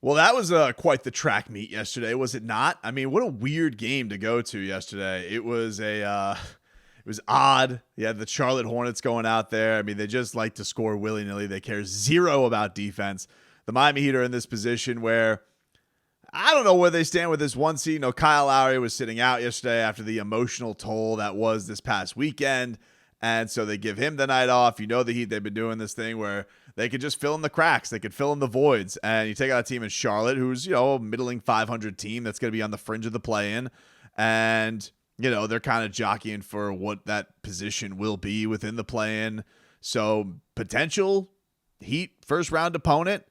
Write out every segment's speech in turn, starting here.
Well, that was quite the track meet yesterday, was it not? I mean, what a weird game to go to yesterday. It was odd. You had the Charlotte Hornets going out there. I mean, they just like to score willy nilly. They care zero about defense. The Miami Heat are in this position where I don't know where they stand with this one seed. No, Kyle Lowry was sitting out yesterday after the emotional toll that was this past weekend. And so they give him the night off. You know, the Heat, they've been doing this thing where they could just fill in the cracks. They could fill in the voids. And you take out a team in Charlotte who's, a middling 500 team that's going to be on the fringe of the play-in. And, they're kind of jockeying for what that position will be within the play-in. So potential Heat first-round opponent.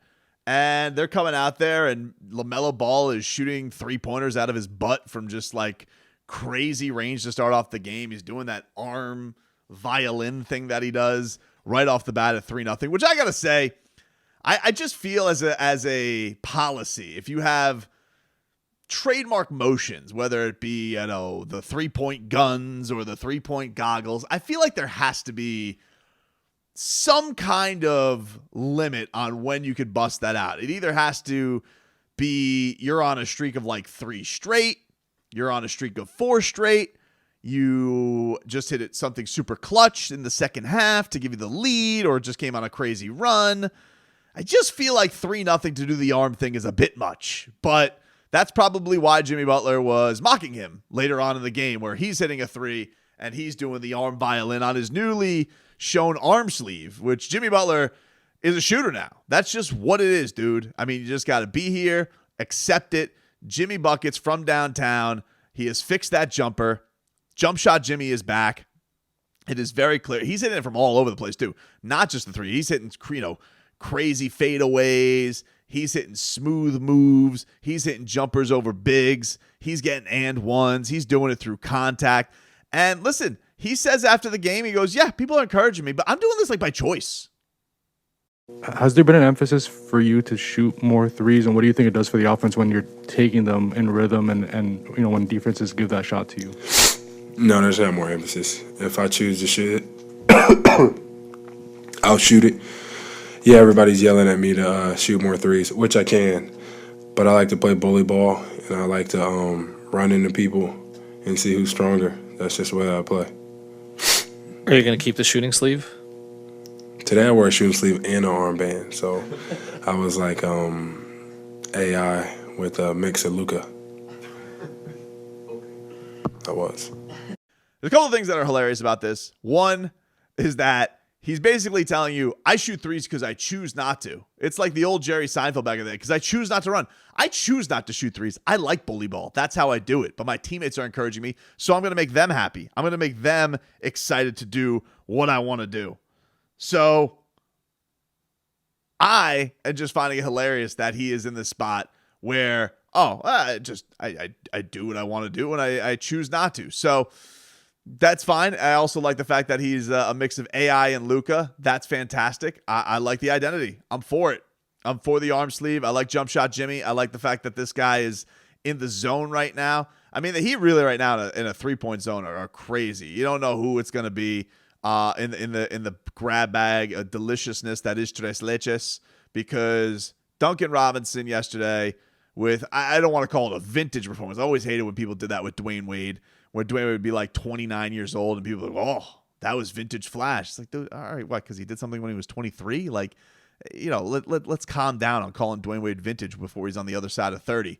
And they're coming out there, and LaMelo Ball is shooting three-pointers out of his butt from just, crazy range to start off the game. He's doing that arm violin thing that he does right off the bat at 3-0, which I got to say, I just feel as a policy, if you have trademark motions, whether it be, the three-point guns or the three-point goggles, I feel like there has to be some kind of limit on when you could bust that out. It either has to be you're on a streak of 3 straight, you're on a streak of 4 straight, you just hit it something super clutch in the second half to give you the lead, or just came on a crazy run. I just feel like 3-0 to do the arm thing is a bit much, but that's probably why Jimmy Butler was mocking him later on in the game, where he's hitting a 3 and he's doing the arm violin on his newly shown arm sleeve, which Jimmy Butler is a shooter now. That's just what it is, dude. I mean, you just got to be here, accept it. Jimmy Buckets from downtown. He has fixed that jumper. Jump shot Jimmy is back. It is very clear. He's hitting it from all over the place, too. Not just the 3. He's hitting, crazy fadeaways. He's hitting smooth moves. He's hitting jumpers over bigs. He's getting and ones. He's doing it through contact. And listen, he says after the game, he goes, yeah, people are encouraging me, but I'm doing this by choice. Has there been an emphasis for you to shoot more threes, and what do you think it does for the offense when you're taking them in rhythm and when defenses give that shot to you? No, there's not more emphasis. If I choose to shoot it, I'll shoot it. Yeah, everybody's yelling at me to shoot more threes, which I can, but I like to play bully ball, and I like to run into people and see who's stronger. That's just the way I play. Are you going to keep the shooting sleeve? Today I wear a shooting sleeve and an armband, so I was like AI with a mix of Luka. I was. There's a couple of things that are hilarious about this. One is that he's basically telling you, I shoot threes because I choose not to. It's like the old Jerry Seinfeld back in the day, because I choose not to run. I choose not to shoot threes. I like bully ball. That's how I do it. But my teammates are encouraging me, so I'm going to make them happy. I'm going to make them excited to do what I want to do. So I am just finding it hilarious that he is in this spot where, I do what I want to do and I choose not to. So that's fine. I also like the fact that he's a mix of AI and Luka. That's fantastic. I like the identity. I'm for it. I'm for the arm sleeve. I like jump shot Jimmy. I like the fact that this guy is in the zone right now. I mean, the Heat really right now in a 3-point zone are crazy. You don't know who it's going to be in the grab bag of deliciousness that is Tres Leches, because Duncan Robinson yesterday with, I don't want to call it a vintage performance. I always hated when people did that with Dwayne Wade, where Dwayne Wade would be 29 years old and people would go, oh, that was vintage Flash. It's like, dude, all right, what? Because he did something when he was 23? Let's calm down on calling Dwayne Wade vintage before he's on the other side of 30.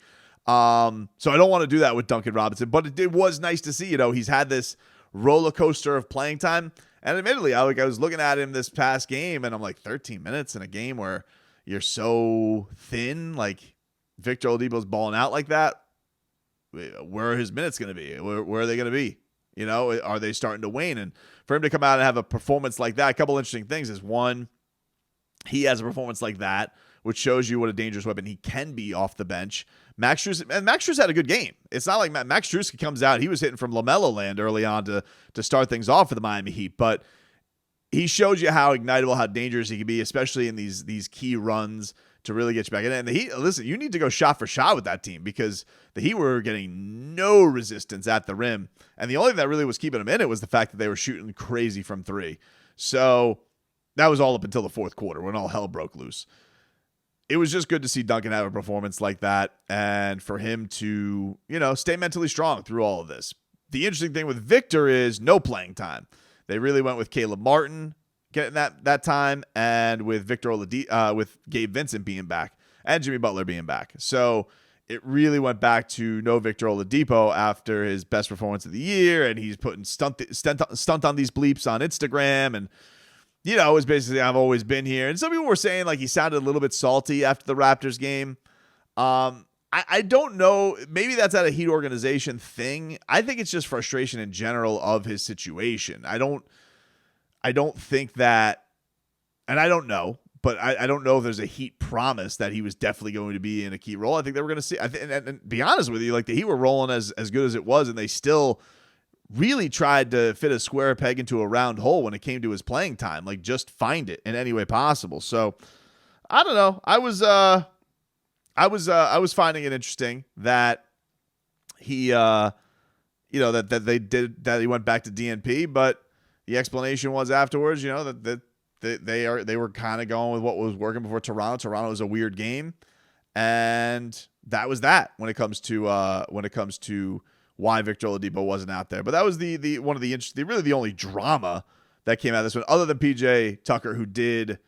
So I don't want to do that with Duncan Robinson, but it was nice to see, he's had this roller coaster of playing time. And admittedly, I was looking at him this past game and I'm like, 13 minutes in a game where you're so thin, Victor Oladipo's balling out like that. Where are his minutes going to be? Where are they going to be? Are they starting to wane? And for him to come out and have a performance like that, a couple interesting things is, one, he has a performance like that, which shows you what a dangerous weapon he can be off the bench. Max Strus had a good game. It's not like Max Strus comes out. He was hitting from LaMelo land early on to start things off for the Miami Heat, but he shows you how ignitable, how dangerous he can be, especially in these key runs to really get you back in. And the Heat, listen, you need to go shot for shot with that team, because the Heat were getting no resistance at the rim. And the only thing that really was keeping them in it was the fact that they were shooting crazy from 3. So that was all up until the fourth quarter when all hell broke loose. it was just good to see Duncan have a performance like that and for him to, stay mentally strong through all of this. The interesting thing with Victor is no playing time. They really went with Caleb Martin getting that time, and with with Gabe Vincent being back and Jimmy Butler being back. So it really went back to no Victor Oladipo after his best performance of the year, and he's putting stunt on these bleeps on Instagram, and it was basically, I've always been here. And some people were saying like he sounded a little bit salty after the Raptors game. I don't know. Maybe that's at a Heat organization thing. I think it's just frustration in general of his situation. I don't think that, and I don't know, but I don't know if there's a Heat promise that he was definitely going to be in a key role. I think they were going to see, and be honest with you, like the Heat were rolling as good as it was, and they still really tried to fit a square peg into a round hole when it came to his playing time, like just find it in any way possible. So I don't know. I was finding it interesting that he, that he went back to DNP, but the explanation was afterwards, that they were kind of going with what was working before Toronto. Toronto was a weird game, and that was that when it comes to why Victor Oladipo wasn't out there. But that was the one of the interesting, really the only drama that came out of this one, other than PJ Tucker, who did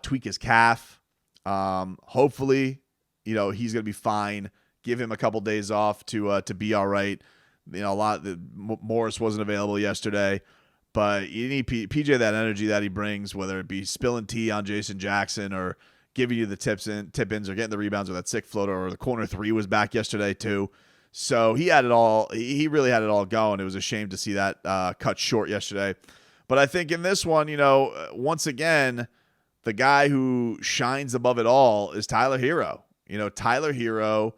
tweak his calf. Hopefully, he's going to be fine. Give him a couple days off to be all right. Morris wasn't available yesterday, but you need PJ that energy that he brings, whether it be spilling tea on Jason Jackson or giving you the tip-ins or getting the rebounds with that sick floater, or the corner three was back yesterday too. So he had it all. He really had it all going. It was a shame to see that cut short yesterday. But I think in this one, once again, the guy who shines above it all is Tyler Herro. Tyler Herro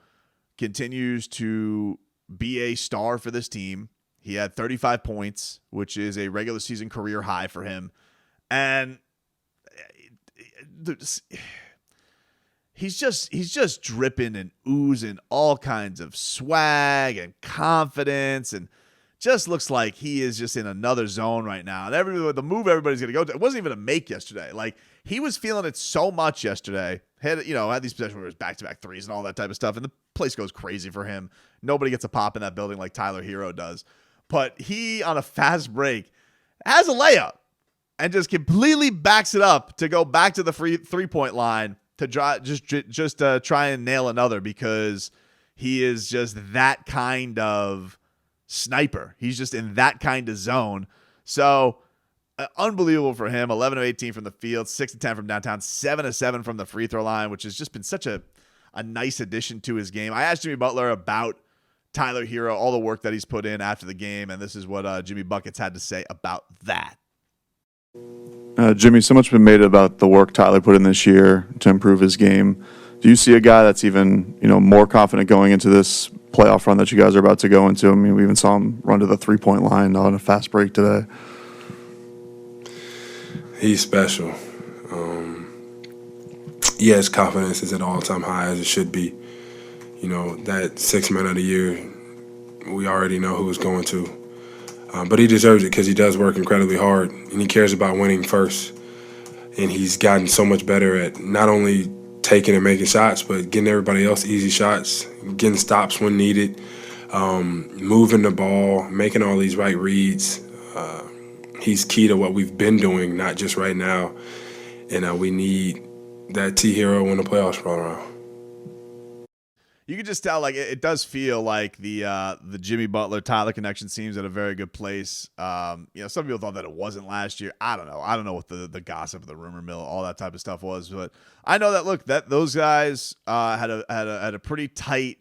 continues to be a star for this team. He had 35 points, which is a regular season career high for him. And he's just dripping and oozing all kinds of swag and confidence, and just looks like he is just in another zone right now. And the move everybody's going to go to, it wasn't even a make yesterday. Like, he was feeling it so much yesterday. Had these possessions where it was back-to-back threes and all that type of stuff, and the place goes crazy for him. Nobody gets a pop in that building like Tyler Herro does. But he, on a fast break, has a layup and just completely backs it up to go back to the three-point line to try and nail another, because he is just that kind of sniper. He's just in that kind of zone. So unbelievable for him. 11 of 18 from the field, 6 of 10 from downtown, 7 of 7 from the free throw line, which has just been such a nice addition to his game. I asked Jimmy Butler about Tyler Herro, all the work that he's put in after the game, and this is what Jimmy Buckets had to say about that. Jimmy, so much been made about the work Tyler put in this year to improve his game. Do you see a guy that's even, more confident going into this playoff run that you guys are about to go into? I mean, we even saw him run to the three-point line on a fast break today. He's special. His confidence is at all-time high, as it should be. That 6th man of the year, we already know who it's going to. But he deserves it because he does work incredibly hard, and he cares about winning first. And he's gotten so much better at not only taking and making shots, but getting everybody else easy shots, getting stops when needed, moving the ball, making all these right reads. He's key to what we've been doing, not just right now. And we need that T Herro when the playoffs roll around. You can just tell, like, it does feel like the Jimmy Butler Tyler connection seems at a very good place. Some people thought that it wasn't last year. I don't know what the gossip, the rumor mill, all that type of stuff was, but I know that those guys had a pretty tight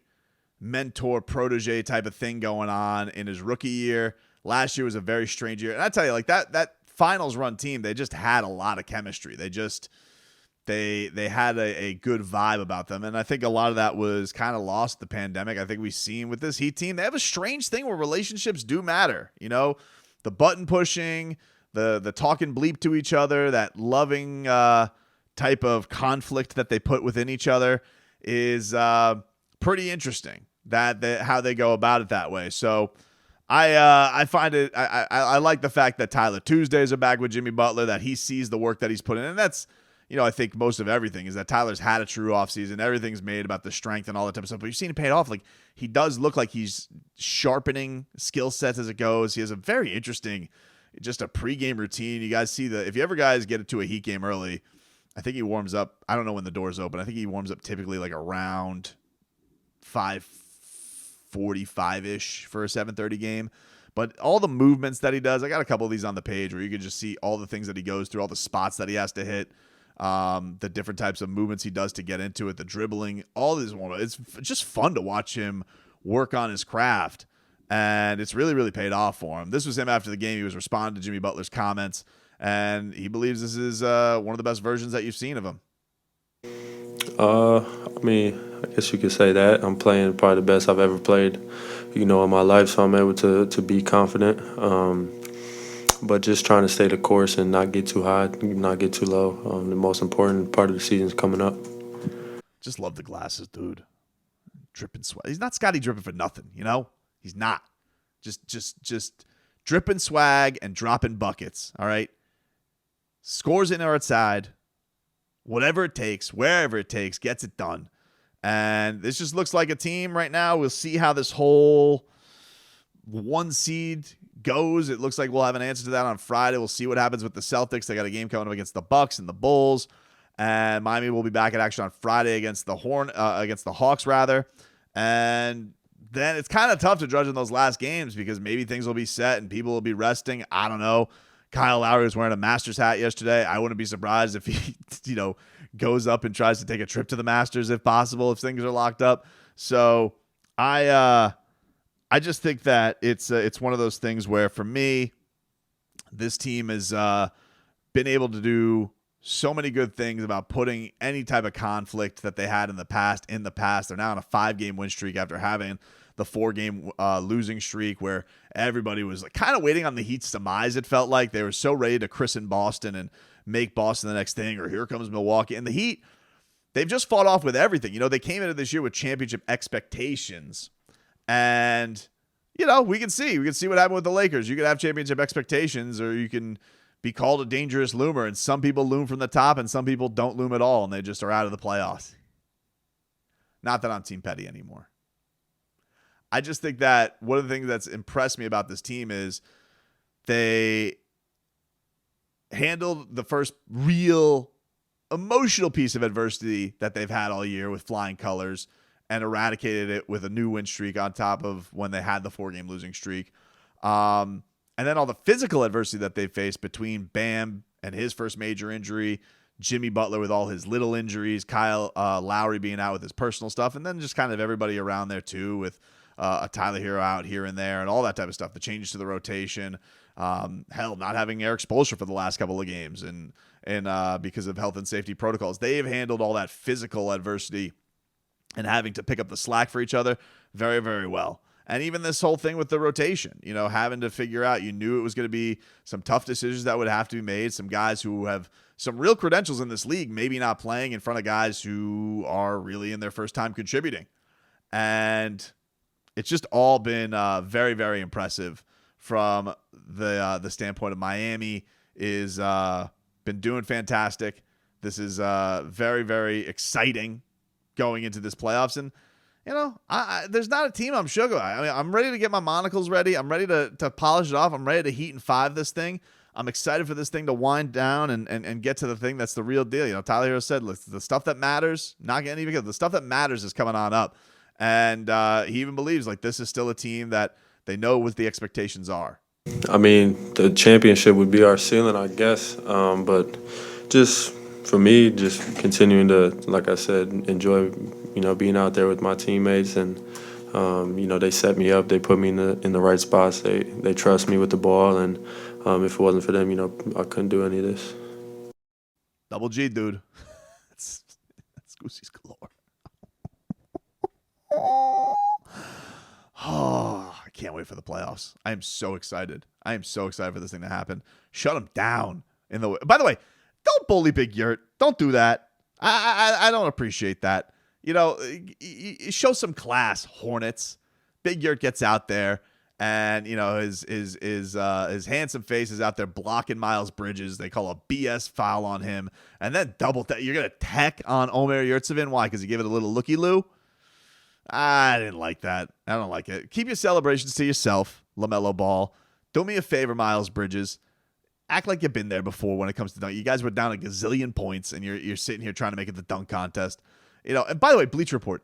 mentor protege type of thing going on in his rookie year. Last year was a very strange year, and I tell you, like that finals run team, they just had a lot of chemistry. They had a good vibe about them, and I think a lot of that was kind of lost the pandemic. I think we've seen with this Heat team, they have a strange thing where relationships do matter. The button pushing, the talking bleep to each other, that loving type of conflict that they put within each other is pretty interesting. How they go about it that way. So I find it. I like the fact that Tyler Tuesdays are back with Jimmy Butler, that he sees the work that he's put in, and that's. I think most of everything is that Tyler's had a true offseason. Everything's made about the strength and all that type of stuff. But you've seen it paid off. Like, he does look like he's sharpening skill sets as it goes. He has a very interesting, just a pregame routine. You guys see if you ever guys get into a Heat game early, I think he warms up. I don't know when the doors open. I think he warms up typically like around 5:45-ish for a 7:30 game. But all the movements that he does, I got a couple of these on the page where you can just see all the things that he goes through, all the spots that he has to hit, the different types of movements he does to get into it, the dribbling, all this. It's just fun to watch him work on his craft, and it's really, really paid off for him. This was him after the game. He was responding to Jimmy Butler's comments, and he believes this is one of the best versions that you've seen of him. I mean, I guess you could say that. I'm playing probably the best I've ever played, in my life, so I'm able to be confident. But just trying to stay the course and not get too high, not get too low. The most important part of the season is coming up. Just love the glasses, dude. Dripping sweat. He's not Scotty dripping for nothing, He's not. Just dripping swag and dropping buckets, all right? Scores in or outside. Whatever it takes, wherever it takes, gets it done. And this just looks like a team right now. We'll see how this whole 1 seed goes. It looks like we'll have an answer to that on Friday. We'll see what happens with the Celtics. They got a game coming up against the Bucks and the Bulls. And Miami will be back in action on Friday against the Hawks rather. And then it's kind of tough to judge in those last games because maybe things will be set and people will be resting. I don't know. Kyle Lowry was wearing a Masters hat yesterday. I wouldn't be surprised if he, goes up and tries to take a trip to the Masters if possible, if things are locked up. So I just think that it's one of those things where for me, this team has been able to do so many good things about putting any type of conflict that they had in the past. They're now on a 5-game win streak after having the 4-game losing streak where everybody was like kind of waiting on the Heat's demise. It felt like they were so ready to christen Boston and make Boston the next thing, or here comes Milwaukee. And the Heat, they've just fought off with everything. They came into this year with championship expectations. And, we can see what happened with the Lakers. You could have championship expectations, or you can be called a dangerous loomer. And some people loom from the top and some people don't loom at all. And they just are out of the playoffs. Not that I'm Team Petty anymore. I just think that one of the things that's impressed me about this team is they handled the first real emotional piece of adversity that they've had all year with flying colors and eradicated it with a new win streak on top of when they had the 4-game losing streak. And then all the physical adversity that they faced between Bam and his first major injury, Jimmy Butler with all his little injuries, Kyle Lowry being out with his personal stuff, and then just kind of everybody around there too with a Tyler Herro out here and there and all that type of stuff, the changes to the rotation, not having Eric Spoelstra for the last couple of games and because of health and safety protocols. They've handled all that physical adversity and having to pick up the slack for each other very, very well. And even this whole thing with the rotation, having to figure out, you knew it was going to be some tough decisions that would have to be made. Some guys who have some real credentials in this league, maybe not playing in front of guys who are really in their first time contributing. And it's just all been very, very impressive from the standpoint of Miami is been doing fantastic. This is very, very exciting going into this playoffs. And, there's not a team I'm sugar. I'm ready to get my monocles ready. I'm ready to polish it off. I'm ready to Heat and 5 this thing. I'm excited for this thing to wind down and get to the thing that's the real deal. Tyler Herro said, the stuff that matters, not getting even good. The stuff that matters is coming on up. And he even believes this is still a team that they know what the expectations are. I mean, the championship would be our ceiling, I guess. But just for me, just continuing to, like I said, enjoy, being out there with my teammates. And, they set me up. They put me in the right spots. They trust me with the ball. And if it wasn't for them, I couldn't do any of this. Double G, dude. That's Goosey's galore. Oh, I can't wait for the playoffs. I am so excited. I am so excited for this thing to happen. Shut him down. By the way, don't bully Big Yurt. Don't do that. I don't appreciate that. Show some class, Hornets. Big Yurt gets out there And his handsome face is out there blocking Miles Bridges. They call a BS foul on him, and then you're gonna tech on Omer Yurtseven. Why? Because he gave it a little looky loo. I didn't like that. I don't like it. Keep your celebrations to yourself, LaMelo Ball. Do me a favor, Miles Bridges. Act like you've been there before when it comes to dunk. You guys were down a gazillion points, and you're sitting here trying to make it the dunk contest. And by the way, Bleacher Report,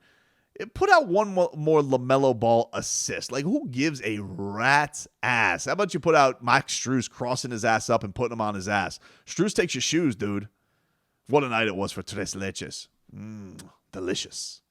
put out one more LaMelo Ball assist. Like, who gives a rat's ass? How about you put out Max Strus crossing his ass up and putting him on his ass? Strus takes your shoes, dude. What a night it was for Tres Leches. Delicious.